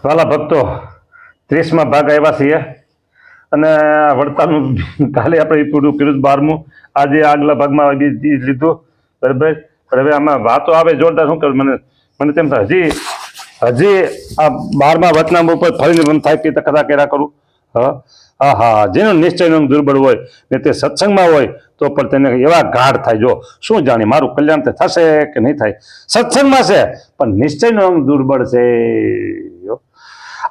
વાલા ભક્તો 30માં ભાગ આવ્યા છીએ અને વડતાલનું કાલે આપણે પૂરું કર્યું 12મું, આજે આગલા ભાગમાં લીધું બરાબર. પણ હવે આમાં વાતો આવે જોરદાર. શું કરું, મને તેમ થાય હજી આ 12મા વચનામૃત ઉપર ફરીને મન થાય કે કથા કર્યા કરું. હા, જેનો નિશ્ચય દુર્બળ હોય ને તે સત્સંગમાં હોય તો પણ તેને એવા ગાઢ થાય. જો શું જાણે મારું કલ્યાણ તે થશે કે નહીં થાય. સત્સંગમાં છે પણ નિશ્ચયનો અંગ દુર્બળ છે.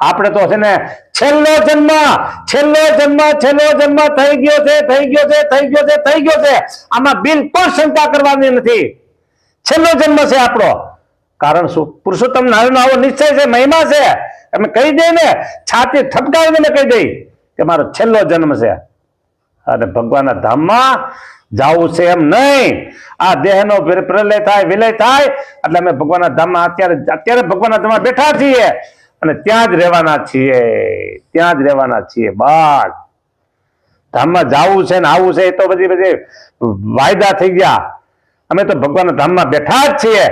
આપણે તો છે ને છેલ્લો જન્મ થઈ ગયો છે. આમાં બિલકુલ શંકા કરવાની નથી. છેલ્લો જન્મ છે આપણો. કારણ શું? પુરુષોત્તમ નારાયણનો આવો નિશ્ચય છે, મહિમા છે. અમે કહી દઈએ ને, છાતી ઠપકાવીને કહી દઈ કે મારો છેલ્લો જન્મ છે અને ભગવાનના ધામમાં જવું છે. એમ નહીં, આ દેહનો પ્રલય થાય, વિલય થાય એટલે અમે ભગવાનના ધામમાં અત્યારે ભગવાનના ધામમાં બેઠા છીએ અને ત્યાં જ રહેવાના છીએ. બસ ધામમાં જવું છે ને આવું છે એ તો બધી વાયદા થઈ ગયા. અમે તો ભગવાનના ધામમાં બેઠા જ છીએ.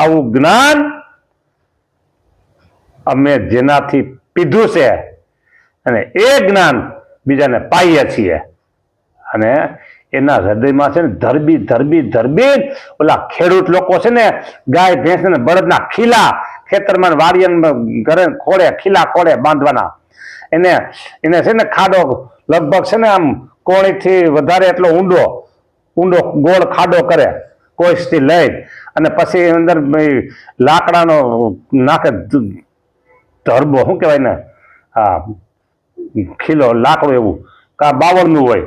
આવું જ્ઞાન અમે જેનાથી પીધું છે અને એ જ્ઞાન બીજાને પાઈએ છીએ. અને એના હૃદયમાં છે ને ધરબી ઓલા ખેડૂત લોકો છે ને, ગાય ભેંસ ને બળદના ખીલા ખેતરમાં વાડિયામાં ઘરે ખીલા ખોળે બાંધવાના. એને છે ને ખાડો લગભગ છે ને આમ કોણીથી વધારે એટલો ઊંડો ગોળ ખાડો કરે કોઈથી લઈ, અને પછી અંદર લાકડાનો નાખે ધરબો, શું કહેવાય ને, હા ખીલો લાકડું એવું, કા બાવળનું હોય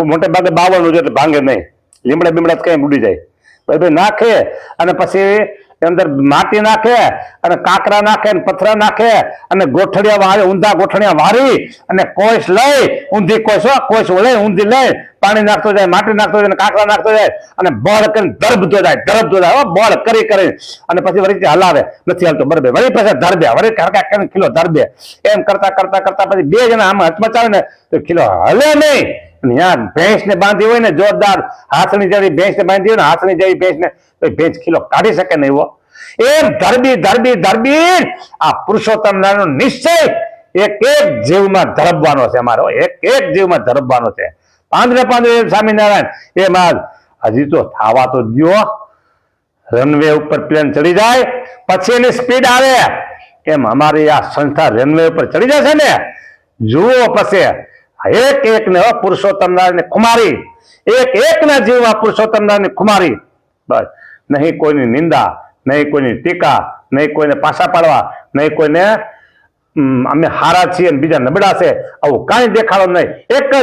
મોટે ભાગે બાવળનું છે એટલે ભાંગે નહીં. લીમડા બીમડા કઈ ઉડી જાય. બરાબર નાખે અને પછી અંદર માટી નાખે અને કાંકરા નાખે અને પથરા નાખે અને ગોઠડિયા વાળે ઊંધા ગોઠડિયા વારી અને કોઈસ લઈ ઊંધી કોઈસ લઈ ઊંધી લઈ પાણી નાખતો જાય, માટી નાખતો જાય, કાંકરા નાખતો જાય અને બળ કરીને ધરબતો જાય બળ કરી અને પછી વળી હલાવે, નથી હાલતો બરાબર, વળી પછી ધરબે, વળી કરીને ખીલો ધરબે. એમ કરતા પછી બે જણા આમાં હચમચાવે ને તો ખીલો હલે નહીં. ત્યાં ભેંસ ને બાંધી હોય ને જોરદાર હાથણી જેવી ભેંસ ને બાંધી હોય ને હાથણી જેવી ભેંસ ને તો ભેંસ ખીલો કાઢી શકે નહીં. એમ ધરબી આ પુરુષોત્તમ નારાયણનો નિશ્ચય એક જીવમાં ધરબવાનો છે. અમારો એક જીવમાં ધરબવાનો છે. પાંદરે સ્વામિનારાયણ એમ હજી તો થાવા તો દો. રનવે ઉપર પ્લેન ચડી જાય પછી એની સ્પીડ આવે. એમ અમારી આ સંસ્થા રનવે ઉપર ચડી જશે ને, જુઓ પછી એક ને પુરુષોત્તમ નારાયણ ખુમારી, એક ના જીવમાં પુરુષોત્તમ નારાયણ ખુમારી. બસ નહીં કોઈની નિંદા, નહીં કોઈની ટીકા, નહીં કોઈને પાછા પાડવા, નહીં કોઈને અમે હારા છીએ ને બીજા નબળા છે આવું કાંઈ દેખાડો નહીં. એક જ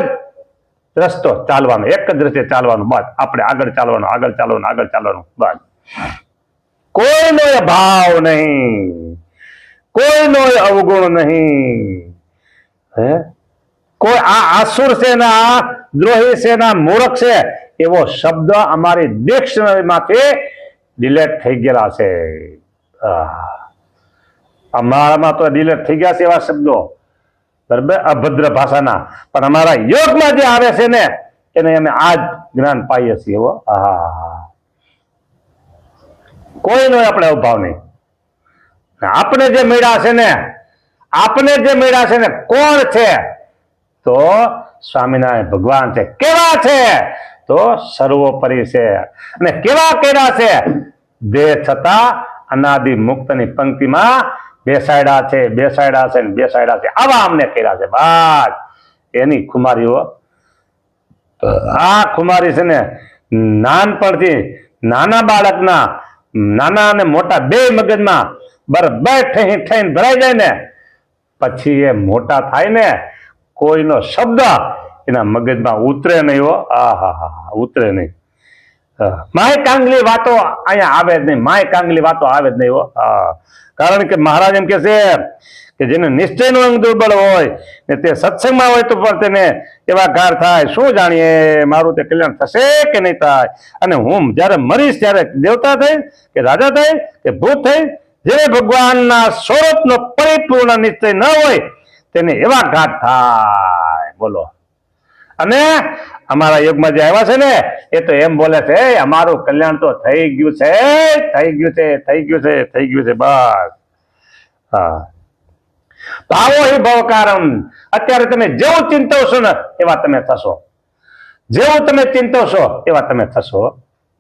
રસ્તો ચાલવાનો, એક જ રસ્તે ચાલવાનું. બસ આપણે આગળ ચાલવાનું બસ. કોઈનો ભાવ નહીં, કોઈનો અવગુણ નહીં. કોઈ આ આસુર છે ને આ દ્રોહી છે ને આ મૂર્ખ છે એવો શબ્દ અમારી ડિક્શનરીમાંથી ડિલેટ થઈ ગયેલા છે. અમારામાં તો ડિલેટ થઈ ગયા છે એવા શબ્દો, બરાબર, અભદ્ર ભાષાના. પણ અમારા યોગમાં જે આવે છે ને એને અમે આજ જ્ઞાન પાઈએ છીએ. કોઈનો આપણે અભાવ નહીં. આપણે જે મેળા છે ને કોણ છે? તો સ્વામિનારાયણ ભગવાન છે. કેવા છે? તો સર્વોપરી છે. અને કેવા કર્યા છે? દેહ છતાં અનાદિ મુક્તની પંક્તિમાં બેસાડ્યા છે. આવા અમને કર્યા છે. બસ એની ખુમારીઓ. આ ખુમારી છે ને નાનપણથી નાના બાળકના નાના અને મોટા બે મગજમાં બરાબર થઈને ભરાઈ જાય ને પછી એ મોટા થાય ને કોઈનો શબ્દ એના મગજમાં ઉતરે નહીં. ઉતરે નહીં. માય કાંગલી વાતો અહીંયા આવે જ નહીં. કારણ કે મહારાજ એમ કે છે કે જેને નિશ્ચયનો અંગ દુર્બળ હોય ને તે સત્સંગમાં હોય તો પણ તેને એવા ગાર થાય. શું જાણીએ મારું તે કલ્યાણ થશે કે નહીં થાય. અને હું જયારે મરીશ ત્યારે દેવતા થઈ કે રાજા થઈ કે ભૂત થઈ, જે ભગવાનના સ્વરૂપનો પરિપૂર્ણ નિશ્ચય ન હોય તેને એવા ઘાટ થાય. બોલો. અને અમારા યુગમાં જે આવ્યા છે ને એ તો એમ બોલે છે અમારું કલ્યાણ તો થઈ ગયું છે. બસ હા, ભાવો હિ ભવકારમ. અત્યારે તમે જેવું ચિંતવશો ને એવા તમે થશો, જેવું તમે ચિંતવશો એવા તમે થશો.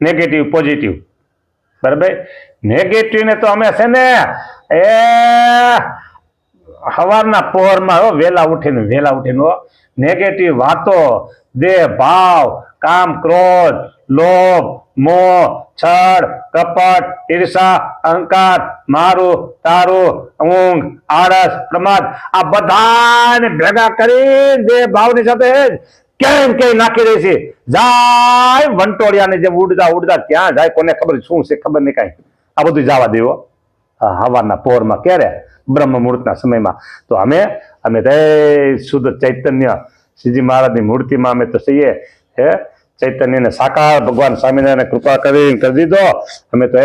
નેગેટિવ પોઝિટિવ, બરાબર. નેગેટિવ ને તો અમે છે ને એ સવારના પહોરમાં વેલા ઉઠીને નેગેટિવ વાતો, દેહ ભાવ, કામ ક્રોધ, લોભ, મોહ, છળ, કપટ, ઈર્ષા, અહંકાર, મારું તારું, ઊંઘ, આળસ, પ્રમાદ, આ બધાને ભેગા કરી જે ભાવની સાથે કેમ કે નાખી દે છે. જાય વંટોળિયાને જેમ ઉડતા ઉડતા ક્યાં જાય કોને ખબર શું છે, ખબર નહીં કાંઈ. આ બધું જવા દેવો હવારના પહોરમાં, ક્યારે? બ્રહ્મ મુહૂર્તના સમયમાં. તો અમે શુદ્ધ ચૈતન્ય શ્રીજી મહારાજની મૂર્તિમાં અમે તો છીએ. હે ચૈતન્યને સાકાર ભગવાન સ્વામિનારાયણ કૃપા કરી દીધો. અમે તો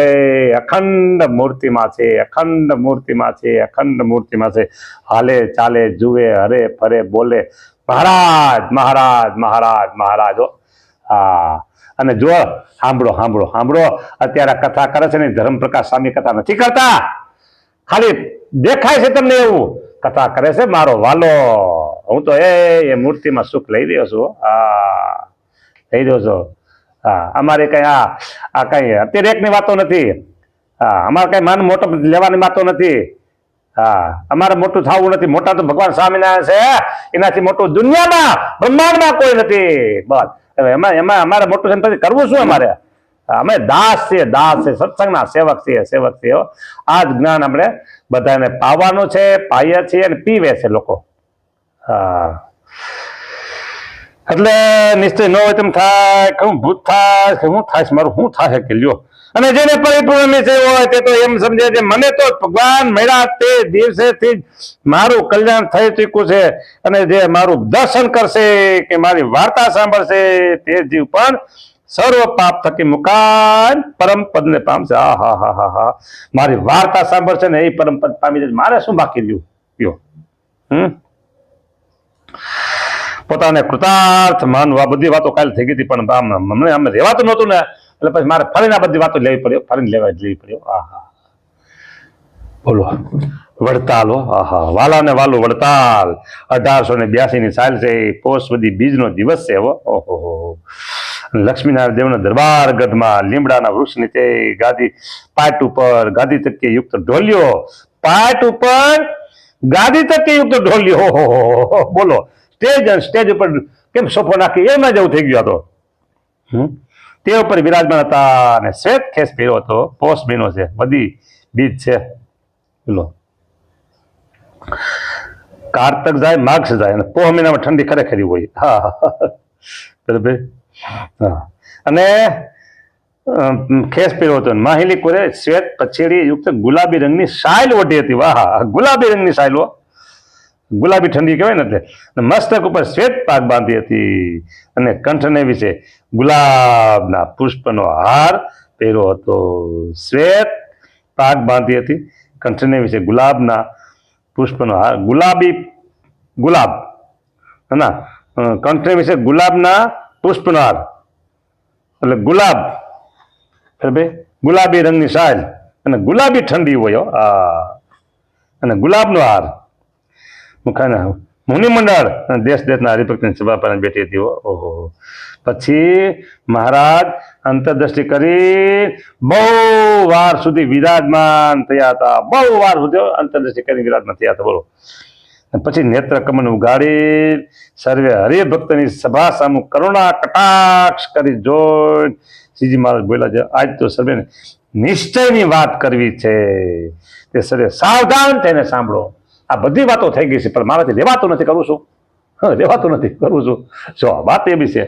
અખંડ મૂર્તિમાં છે, અખંડ મૂર્તિમાં છે, અખંડ મૂર્તિમાં છે. હાલે ચાલે જુએ હરે ફરે બોલે મહારાજ મહારાજ મહારાજ મહારાજ. હા, અને જો સાંભળો સાંભળો સાંભળો, અત્યારે કથા કરે છે ને ધર્મપ્રકાશ સ્વામી કથા નથી કરતા, ખાલી દેખાય છે તમને એવું. કથા કરે છે મારો વાલો. હું તો એ મૂર્તિમાં સુખ લઈ રહ્યો છું. હા, લઈ રહ્યો છો. હા, અમારે કઈ આ કઈ અતિરેકની વાતો નથી. હા, અમારે કઈ માન મોટો લેવાની વાતો નથી. હા, અમારે મોટું થવું નથી. મોટા તો ભગવાન સ્વામિનારાયણ છે, એનાથી મોટું દુનિયામાં બ્રહ્માંડમાં કોઈ નથી. બસ એમાં એમાં અમારે મોટું છે પછી કરવું શું? અમારે અમે દાસ છીએ, દાસ છે, સત્સંગના સેવક છીએ, સેવક છીએ. આ જ જ્ઞાન આપણે બધાને પાવાનું છે, પાઈએ છીએ અને પીવે છે લોકો. હા, એટલે નિશ્ચય ન હોય તેમ થાય કે હું ભૂત થાય કે હું થાય, મારું શું થાય કે લ્યો. અને જેને પરિપૂર્ણ નિશ્ચય હોય તે તો એમ સમજે છે મને તો ભગવાન મળ્યા તે દિવસેથી મારું કલ્યાણ થઈ ચૂક્યું છે. અને જે મારું દર્શન કરશે કે મારી વાર્તા સાંભળશે તે જીવ પણ સર્વ પાપ થકી મુકાન પરમ પદને પામશે. હા હા હા હા હા, મારી વાર્તા સાંભળશે ને એ પરમ પદ પામી જશે. મારે શું બાકી રહ્યું કયો? પોતાને કૃતાર્થ માનવું. આ બધી વાતો કાલે થઈ ગઈ હતી, પણ મને આમ રહેવાતું નહોતું ને, એટલે પછી મારે ફરીને આ બધી વાતો લેવી પડ્યો, ફરીને લેવી પડ્યો. આહા, બોલો વડતાલ. આહા, વાલા ને વાલું વડતાલ. 1882 ની સાલ છે, પોષ બધી બીજનો દિવસ છે. ઓહો, લક્ષ્મીનારાયણ દેવનો દરબાર ગઢમાં લીમડાના વૃક્ષ નીચે ગાદી પાટ ઉપર ગાદી તકીએ યુક્ત ઢોલિયો, પાટ ઉપર ગાદી તકીએ યુક્ત ઢોલિયો. ઓહો, બોલો. સ્ટેજ ઉપર કેમ સોફો નાખી એમાં જવું થઈ ગયો હતો. તે ઉપર વિરાજમાન હતા અને શ્વેત ખેસ પહેર્યો હતો. પોષ મહિનો છે, બધી બીજ છે. બોલો, કારતક જાય માઘ જાય અને પોહ મહિનામાં ઠંડી ખરેખરી હોય. હા, બરાબર. હા, અને ખેસ પહેર્યો હતો. માહિલી કોરે શ્વેત પછેડી યુક્ત ગુલાબી રંગની સાયલ ઓઢી હતી. વાહ, ગુલાબી રંગની સાયલો, ગુલાબી ઠંડી કહેવાય ને. એટલે મસ્તક ઉપર શ્વેત પાક બાંધી હતી અને કંઠને વિશે ગુલાબના પુષ્પનો હાર પહેર્યો હતો. શ્વેત પાક બાંધી હતી, કંઠને વિશે ગુલાબના પુષ્પનો હાર. ગુલાબ ના, કંઠને વિશે ગુલાબના પુષ્પનો હાર, એટલે ગુલાબ ગુલાબી રંગની સાલ અને ગુલાબી ઠંડી હોય. અને ગુલાબનો હાર. મુનિમંડળ દેશ દેશના હરિભક્તની સભા પર બેઠી હતી. ઓહો, પછી મહારાજ અંતરદ્રષ્ટિ કરી બહુ વાર સુધી વિરાજમાન થયા હતા. બહુ વાર સુધી અંતરદ્રષ્ટિ કરી વિરાજમાન થયા હતા. બોલો. પછી નેત્ર કમન ઉગાડી સર્વે હરિભક્તની સભા સામુ કરુણા કટાક્ષ કરી જોઈ શ્રીજી મહારાજ બોલ્યા છે, આજ તો સર્વેને નિશ્ચયની વાત કરવી છે, તે સર્વે સાવધાન થઈને સાંભળો. આ બધી વાતો થઈ ગઈ છે, પણ મારાથી રહેવાતું નથી. કરું છું? રહેવાતું નથી, કરું છું. જો વાત એવી છે,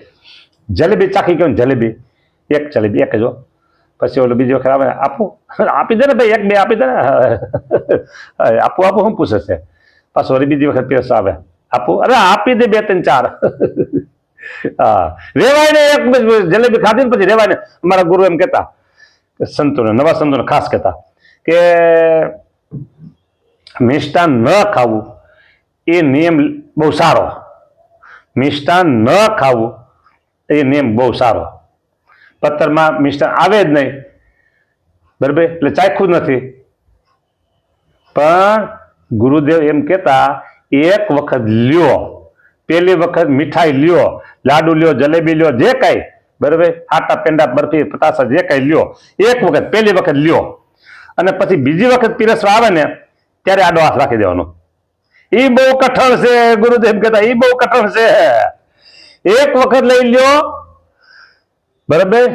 જલેબી ચાખી ગયો ને, જલેબી એક જો, પછી ઓલો બીજી વખત આવે આપું, આપી દે ને ભાઈ, એક બે આપી દે ને. આપું શું પૂછે છે? પાછો વળી બીજી વખત પેસ આવે, આપું, અરે આપી દે 2 3 4. હા, રેવાય ને. એક જલેબી ખાધી ને પછી રેવાય ને. અમારા ગુરુ એમ કહેતા, સંતોને, નવા સંતોને ખાસ કહેતા કે મિષ્ટાન ન ખાવું એ નિયમ બહુ સારો. મિષ્ટાન ન ખાવું એ નિયમ બહુ સારો. પત્તરમાં મિષ્ટાન આવે જ નહીં, બરાબર, એટલે ચાખ્યું જ નથી. પણ ગુરુદેવ એમ કહેતા એક વખત લ્યો, પેલી વખત મીઠાઈ લ્યો, લાડુ લ્યો, જલેબી લ્યો, જે કાંઈ બરાબર, આટા પેંડા બરફી પતાસા જે કાંઈ લ્યો, એક વખત પેલી વખત લ્યો, અને પછી બીજી વખત પીરસવા આવે ને ત્યારે આડો હાથ રાખી દેવાનો. એ બહુ કઠણ છે, ગુરુદેવ કહેતા એ બહુ કઠણ છે. એક વખત લઈ લ્યો બરાબર,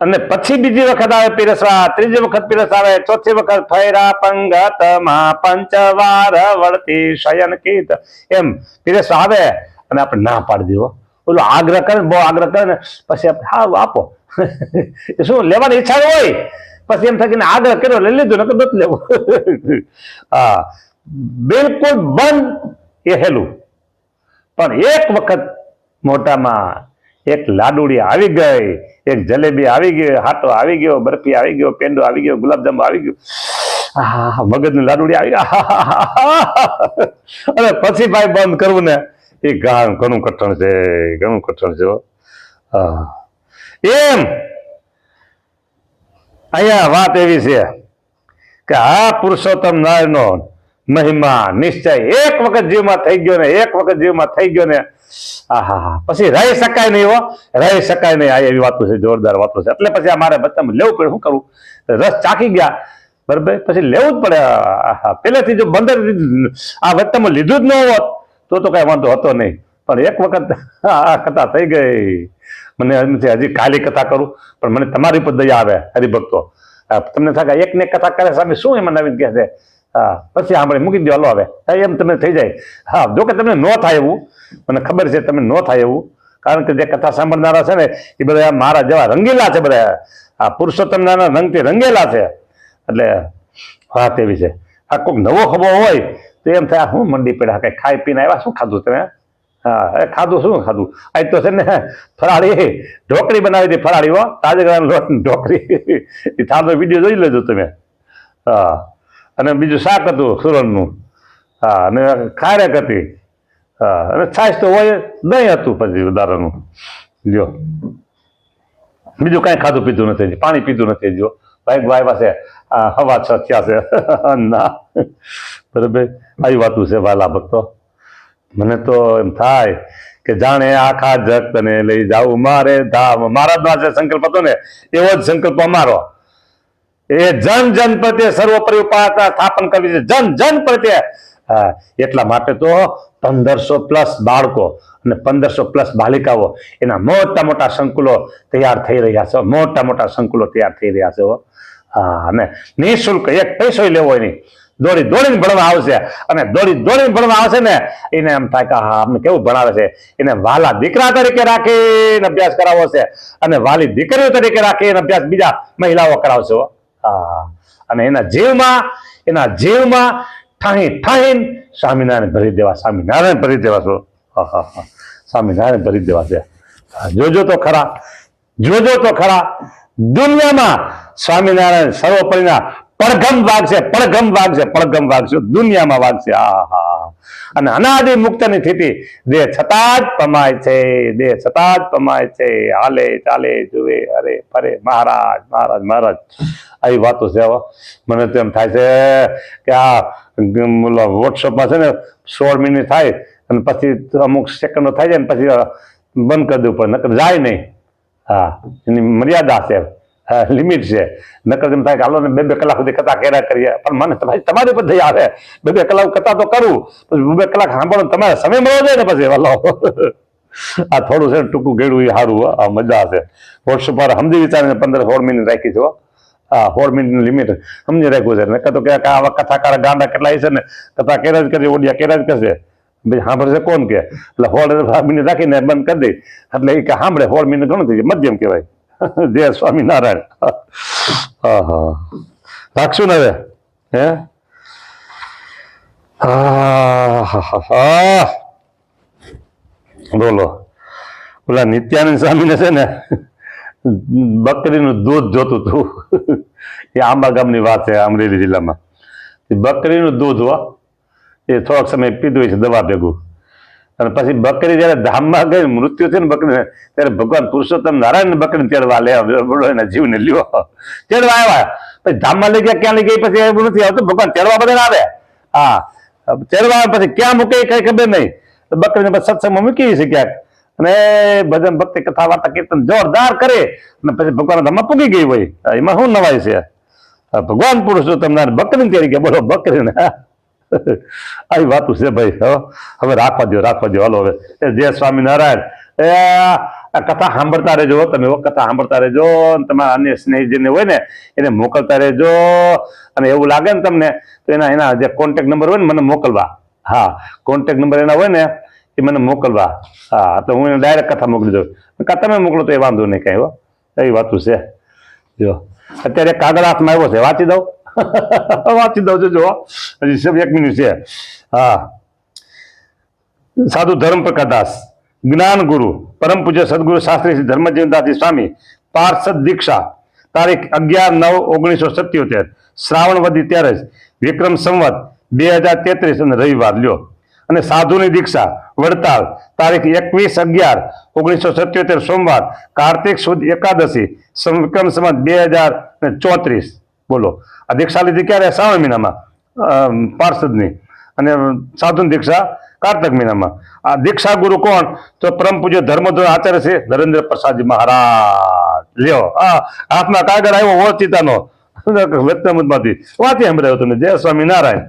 અને પછી બીજી વખત આવે પીરસવા, ત્રીજી વખત પીરસ આવે, ચોથી વખત ફેરા પંગત માં પંચવાર વળતી શયન કીત, એમ પીરસવા આવે અને આપણે ના પાડી દેવો. ઓલો આગ્રહ કરે ને, બહુ આગ્રહ કરે ને પછી આપણે હા આપો શું લેવાની ઈચ્છા હોય, પછી એમ થઈને આગ્રહ કર્યો લઈ લીધું, નકર નથી લેવું. હા, બિલકુલ બંધ એ હેલું. પણ એક વખત મોઢામાં એક લાડુડી આવી ગઈ, એક જલેબી આવી ગઈ, હાટો આવી ગયો, બરફી આવી ગયો, પેંડો આવી ગયો, ગુલાબજાંબુ આવી ગયું, મગજની લાડુડી આવી ગઈ, અને પછી ભાઈ બંધ કરવું ને એ ઘણું કઠણ છે, ઘણું કઠણ છે. એમ અહીંયા વાત એવી છે કે આ પુરુષોત્તમ નારાયણનો મહિમા નિશ્ચય એક વખત જીવમાં થઈ ગયો ને, એક વખત જીવમાં થઈ ગયો ને, પછી રહી શકાય નહીં. રહી શકાય નહીં. આ એવી વાતો છે, જોરદાર વાતો છે. એટલે પછી મારે બચ્ચામાં લેવું પડે. શું કરવું, રસ ચાખી ગયા બરાબર, પછી લેવું જ પડે. પહેલેથી જો બંદર આ વચ્ચેમાં લીધું જ ન હોત તો કઈ વાંધો હતો નહીં. પણ એક વખત આ કથા થઈ ગઈ. મને હજી કાલી કથા કરું, પણ મને તમારી પર દયા આવે હરિભક્તો. તમને થાય એક ને કથા કરે સામે શું એમાં નવીન કહે છે, પછી આપણે મૂકી દો, હલો હવે એમ તમને થઈ જાય. હા, જો કે તમને ન થાય એવું મને ખબર છે, તમને ન થાય એવું, કારણ કે જે કથા સાંભળનારા છે ને એ બધા મારા જેવા રંગેલા છે. બધા આ પુરુષોત્તમ નાના રંગથી રંગેલા છે. એટલે વાત એવી છે. આ કોઈક નવો ખબર હોય તો એમ થાય શું મંડી પડ્યા, કઈ ખાઈ પીને આવ્યા, શું ખાધું તમે? હા, ખાધું શું ખાધું? આજ તો છે ને ફરાળી ઢોકળી બનાવી હતી, ફરાળી હો, તાજેગરાનો લોટ ઢોકળી. એ થાળનો વિડીયો જોઈ લેજો તમે. હા, અને બીજું શાક હતું સુરણનું. હા, અને ખારેક હતી. હા, અને છાશ તો હોય, દહીં હતું પછી વધારાનું. જો બીજું કાંઈ ખાધું પીધું નથી, પાણી પીધું નથી. જો ભાઈ પાસે હવા છ થયા છે ના બરાબર. આવી વાતું છે વાલા ભક્તો. મને તો એમ થાય કે જાણે આખા જગતને લઈ જાઉં મારે ધામ. મહારાજનો જે સંકલ્પ હતો ને એવો જ સંકલ્પ અમારો. એ જન જન પ્રત્યે સર્વોપરી ઉપાસના સ્થાપન કરવી છે, જન જન પ્રત્યે. એટલા માટે તો 1500+ બાળકો અને 1500+ બાલિકાઓ એના મોટા મોટા સંકુલો તૈયાર થઈ રહ્યા છે. મોટા મોટા સંકુલો તૈયાર થઈ રહ્યા છે. અને નિઃશુલ્ક, એક પૈસો લેવો નહીં. દોડી દોડીને ભણવા આવશે, અને દોડી દોડીને ભણવા આવશે ને એને એમ થાય કે હા અમને કેવું ભણાવે છે. એને વાલા દીકરા તરીકે રાખીને અભ્યાસ કરાવો છે, અને વાલી દીકરીઓ તરીકે રાખીને અભ્યાસ બીજા મહિલાઓ કરાવશે. અને એના જીવમાં ઠાહી ઠાહીને સ્વામિનારાયણ ભરી દેવા, સ્વામિનારાયણ ભરી દેવા છો. સ્વામિનારાયણ ભરી દેવા છે. જોજો તો ખરા, જોજો તો ખરા. દુનિયામાં સ્વામિનારાયણ સર્વોપરીના પડઘમ વાગ છે, પડઘમ વાગ છે, પડઘમ વાગ છે. દુનિયામાં વાગ છે. અને અનાદિ મુક્તની સ્થિતિ દેહ છતાં જ પમાય છે, દેહ છતાં જ પમાય છે. હાલે ચાલે જુએ અરે ફરે મહારાજ મહારાજ મહારાજ. આવી વાતો છે. મને તો એમ થાય છે કે આ વોટ્સઅપમાં છે ને 16 મિનિટ થાય અને પછી અમુક સેકન્ડો થાય છે ને પછી બંધ કરી દેવું પડે, નકર જાય નહીં. હા, એની મર્યાદા છે, લિમિટ છે. નકર એમ થાય કે હાલો ને 2-2 કલાક સુધી કથા કર્યા કરીએ. પણ મને તમારી પર દયા આવે. 2-2 કલાક કથા તો કરું, પછી 2-2 કલાક સાંભળો, તમારે સમય મળવો જોઈએ ને પછી. હલો આ થોડું છે ટૂંકું ગેડું એ સારું. આ મજા હશે. વોટ્સઅપ પર સમજી વિચારીને 15-16 મિનિટ રાખી છે. 16 મિનિટની લિમિટ સમજી રાખ્યું છે. નકર તો ક્યાંક આવા કથાકાર ગાંડા કેટલા છે ને કથા કર્યા જ કરશે, ઓડિયા કર્યા જ કરશે. ભાઈ સાંભળશે કોણ કે? એટલે 16 મિનિટ રાખીને બંધ કરી દે એટલે એ કે સાંભળે 16 મિનિટ ઘણું થઈ જાય, મધ્યમ કહેવાય. જય સ્વામિનારાયણ. રાખશું ને હવે? હે બોલો. ઓલા નિત્યાનંદ સ્વામીને છે ને બકરીનું દૂધ જોતું હતું. એ આંબા ગામની વાત છે, અમરેલી જિલ્લામાં. બકરીનું દૂધ એ થોડોક સમય પીધું હોય છે દવા ભેગું. અને પછી બકરી જયારે ધામમાં ગઈ, મૃત્યુ થયું ને બકરીને, ત્યારે ભગવાન પુરુષોત્તમ નારાયણ બકરીને તેડવા લે, એના જીવને લ્યો તેડવા આવ્યા. પછી ધામમાં લઈ ગયા ક્યાં લઈ ગયા પછી એવું નથી આવતું. ભગવાન તેડવા બધા આવે. હા, તેડવા આવે પછી ક્યાં મૂકે કઈ ખબર નહીં. તો બકરીને પછી સત્સંગમાં મૂકી છે ક્યાંક, અને ભજન ભક્તિ કથા વાર્તા કીર્તન જોરદાર કરે અને પછી ભગવાન ધામમાં પૂગી ગઈ હોય. એમાં શું નવાય છે? ભગવાન પુરુષોત્તમ બકરીને તેડી ગયા. બોલો બકરીને. આવી વાતું છે ભાઈ. હવે રાખવા દો હાલો. હવે જય સ્વામિનારાયણ. આ કથા સાંભળતા રહેજો તમે. કથા સાંભળતા રહેજો. તમારા અન્ય સ્નેહીજનને હોય ને એને મોકલતા રહેજો. અને એવું લાગે ને તમને તો એના જે કોન્ટેક્ટ નંબર હોય ને મને મોકલવા. હા, કોન્ટેક્ટ નંબર એના હોય ને એ મને મોકલવા. હા, તો હું એને ડાયરેક્ટ કથા મોકલી દઉં. તમે મોકલો તો એ વાંધો નહીં કાંઈ. એવી વાતું છે. જો અત્યારે કાગળ હાથમાં આવ્યો છે, વાંચી દઉં. વાંચી દઉં છું. જો હજી 1 મિનિટ છે. હા, સાધુ ધર્મ પ્રકાશદાસ, જ્ઞાન ગુરુ પરમ પૂજ્ય સદગુરુ શાસ્ત્રી શ્રી ધર્મજીવનદાસજી સ્વામી, પાર્ષદ દીક્ષા, તારીખ 11/9/1977, શ્રાવણ વદી 13, વિક્રમ સંવત 2033 અને રવિવાર લ્યો. અને સાધુની દીક્ષા વડતાલ, તારીખ 21/11/1977 સોમવાર, કાર્તિક સુદ એકાદશી, વિક્રમ સંવત 2034. બોલો, આ દીક્ષા લીધી ક્યારે? શ્રાવણ મહિનામાં પાર્ષદની. અને સાધુની દીક્ષા કાર્તક મહિનામાં. આ દીક્ષા ગુરુ કોણ? તો પરમ પૂજ્ય ધર્મધ્વજ આચાર્ય છે નરેન્દ્ર પ્રસાદજી મહારાજ. લ્યો, હાથમાં કાગળ આવ્યો ઓળચિતાનો વેતનામમાંથી વાંચી સંભળાયો તમને. જય સ્વામિનારાયણ.